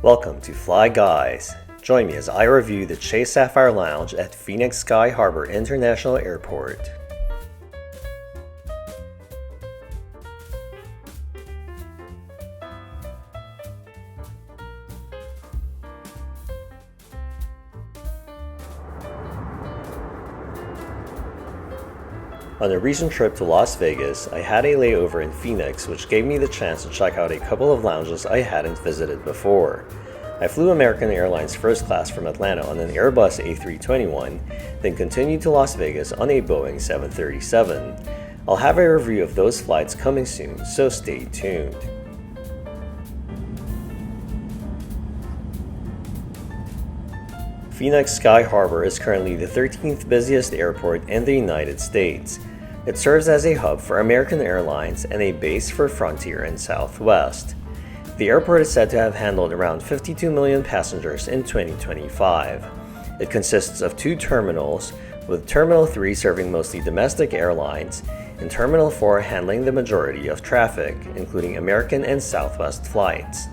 Welcome to Fly Guys. Join me as I review the Chase Sapphire Lounge at Phoenix Sky Harbor International Airport. On a recent trip to Las Vegas, I had a layover in Phoenix, which gave me the chance to check out a couple of lounges I hadn't visited before. I flew American Airlines first class from Atlanta on an Airbus A321, then continued to Las Vegas on a Boeing 737. I'll have a review of those flights coming soon, so stay tuned. Phoenix Sky Harbor is currently the 13th busiest airport in the United States. It serves as a hub for American Airlines and a base for Frontier and Southwest. The airport is said to have handled around 52 million passengers in 2025. It consists of two terminals, with Terminal 3 serving mostly domestic airlines and Terminal 4 handling the majority of traffic, including American and Southwest flights.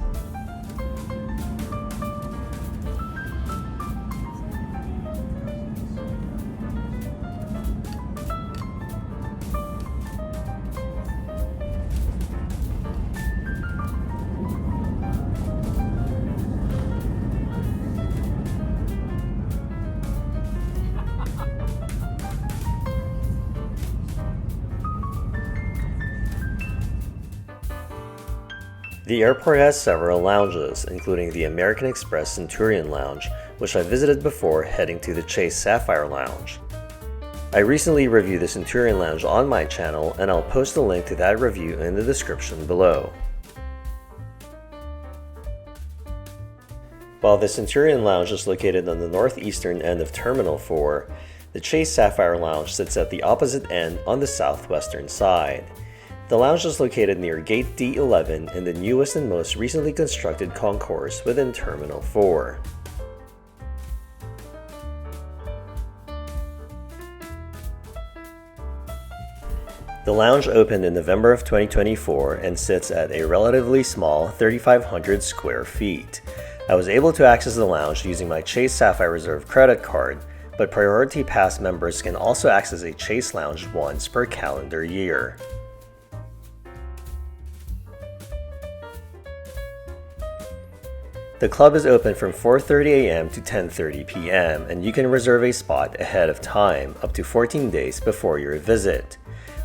The airport has several lounges, including the American Express Centurion Lounge, which I visited before heading to the Chase Sapphire Lounge. I recently reviewed the Centurion Lounge on my channel, and I'll post a link to that review in the description below. While the Centurion Lounge is located on the northeastern end of Terminal 4, the Chase Sapphire Lounge sits at the opposite end on the southwestern side. The lounge is located near Gate D11 in the newest and most recently constructed concourse within Terminal 4. The lounge opened in November of 2024 and sits at a relatively small 3,500 square feet. I was able to access the lounge using my Chase Sapphire Reserve credit card, but Priority Pass members can also access a Chase Lounge once per calendar year. The club is open from 4:30 a.m. to 10:30 p.m. and you can reserve a spot ahead of time, up to 14 days before your visit.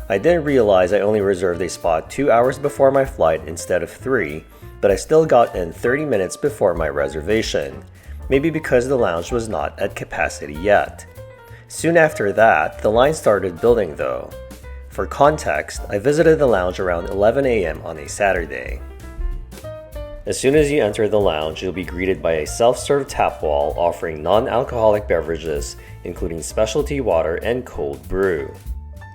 I didn't realize I only reserved a spot 2 hours before my flight instead of 3, but I still got in 30 minutes before my reservation, maybe because the lounge was not at capacity yet. Soon after that, the line started building though. For context, I visited the lounge around 11 a.m. on a Saturday. As soon as you enter the lounge, you'll be greeted by a self-serve tap wall offering non-alcoholic beverages, including specialty water and cold brew.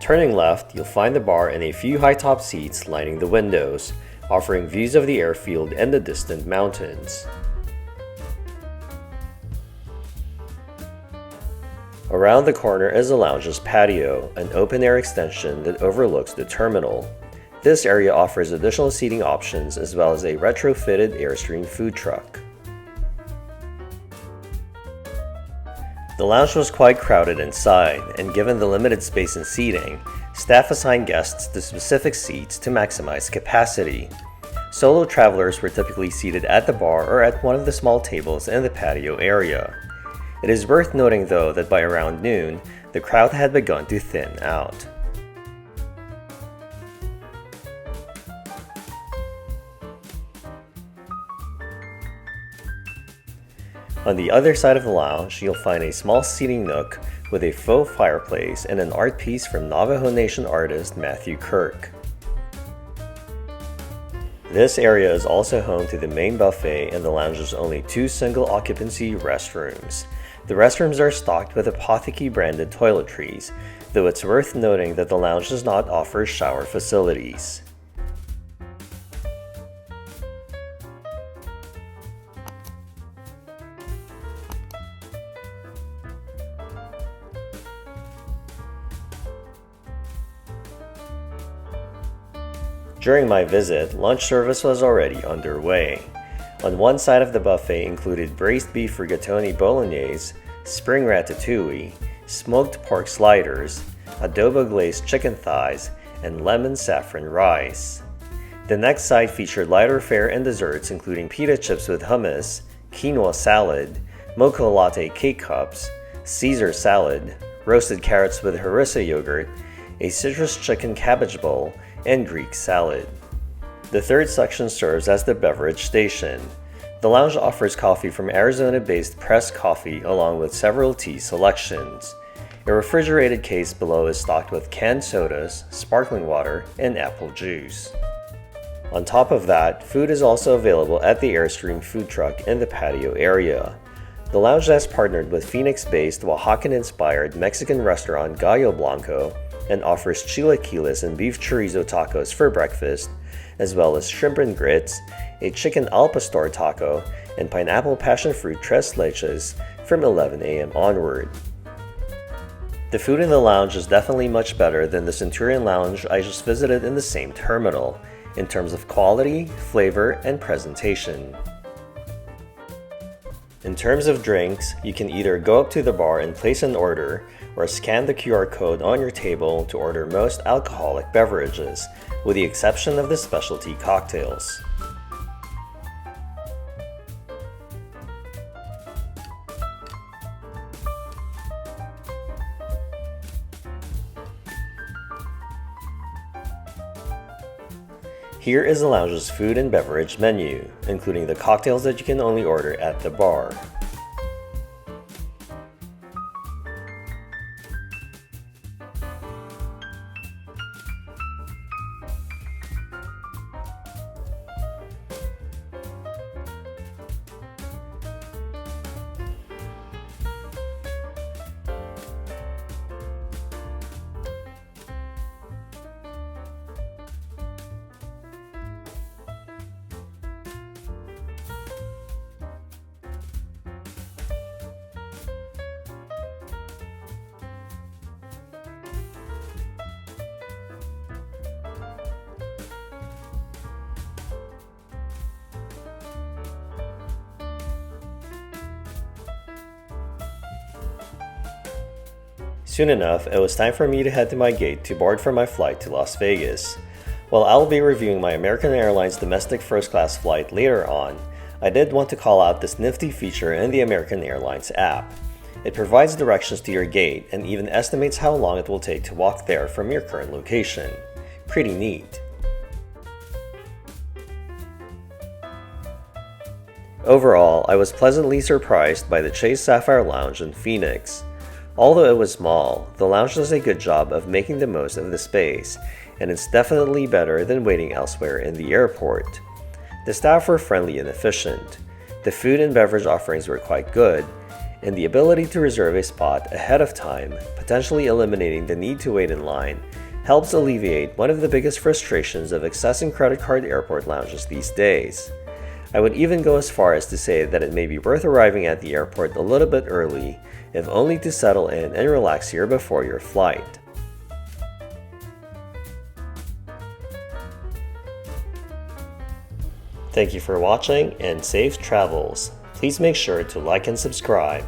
Turning left, you'll find the bar and a few high-top seats lining the windows, offering views of the airfield and the distant mountains. Around the corner is the lounge's patio, an open-air extension that overlooks the terminal. This area offers additional seating options as well as a retrofitted Airstream food truck. The lounge was quite crowded inside, and given the limited space and seating, staff assigned guests to specific seats to maximize capacity. Solo travelers were typically seated at the bar or at one of the small tables in the patio area. It is worth noting though that by around noon, the crowd had begun to thin out. On the other side of the lounge, you'll find a small seating nook with a faux fireplace and an art piece from Navajo Nation artist Matthew Kirk. This area is also home to the main buffet and the lounge's only 2 single-occupancy restrooms. The restrooms are stocked with Apotheke branded toiletries, though it's worth noting that the lounge does not offer shower facilities. During my visit, lunch service was already underway. On one side of the buffet included braised beef rigatoni bolognese, spring ratatouille, smoked pork sliders, adobo glazed chicken thighs, and lemon saffron rice. The next side featured lighter fare and desserts including pita chips with hummus, quinoa salad, mocha latte cake cups, Caesar salad, roasted carrots with harissa yogurt, a citrus chicken cabbage bowl, and Greek salad. The third section serves as the beverage station. The lounge offers coffee from Arizona-based Press Coffee along with several tea selections. A refrigerated case below is stocked with canned sodas, sparkling water, and apple juice. On top of that, food is also available at the Airstream food truck in the patio area. The lounge has partnered with Phoenix-based Oaxacan-inspired Mexican restaurant Gallo Blanco and offers chilaquiles and beef chorizo tacos for breakfast, as well as shrimp and grits, a chicken al pastor taco, and pineapple passion fruit tres leches from 11 a.m. onward. The food in the lounge is definitely much better than the Centurion Lounge I just visited in the same terminal, in terms of quality, flavor, and presentation. In terms of drinks, you can either go up to the bar and place an order, or scan the QR code on your table to order most alcoholic beverages, with the exception of the specialty cocktails. Here is the lounge's food and beverage menu, including the cocktails that you can only order at the bar. Soon enough, it was time for me to head to my gate to board for my flight to Las Vegas. While I'll be reviewing my American Airlines domestic first class flight later on, I did want to call out this nifty feature in the American Airlines app. It provides directions to your gate and even estimates how long it will take to walk there from your current location. Pretty neat. Overall, I was pleasantly surprised by the Chase Sapphire Lounge in Phoenix. Although it was small, the lounge does a good job of making the most of the space, and it's definitely better than waiting elsewhere in the airport. The staff were friendly and efficient. The food and beverage offerings were quite good, and the ability to reserve a spot ahead of time, potentially eliminating the need to wait in line, helps alleviate one of the biggest frustrations of accessing credit card airport lounges these days. I would even go as far as to say that it may be worth arriving at the airport a little bit early, if only to settle in and relax here before your flight. Thank you for watching and safe travels. Please make sure to like and subscribe.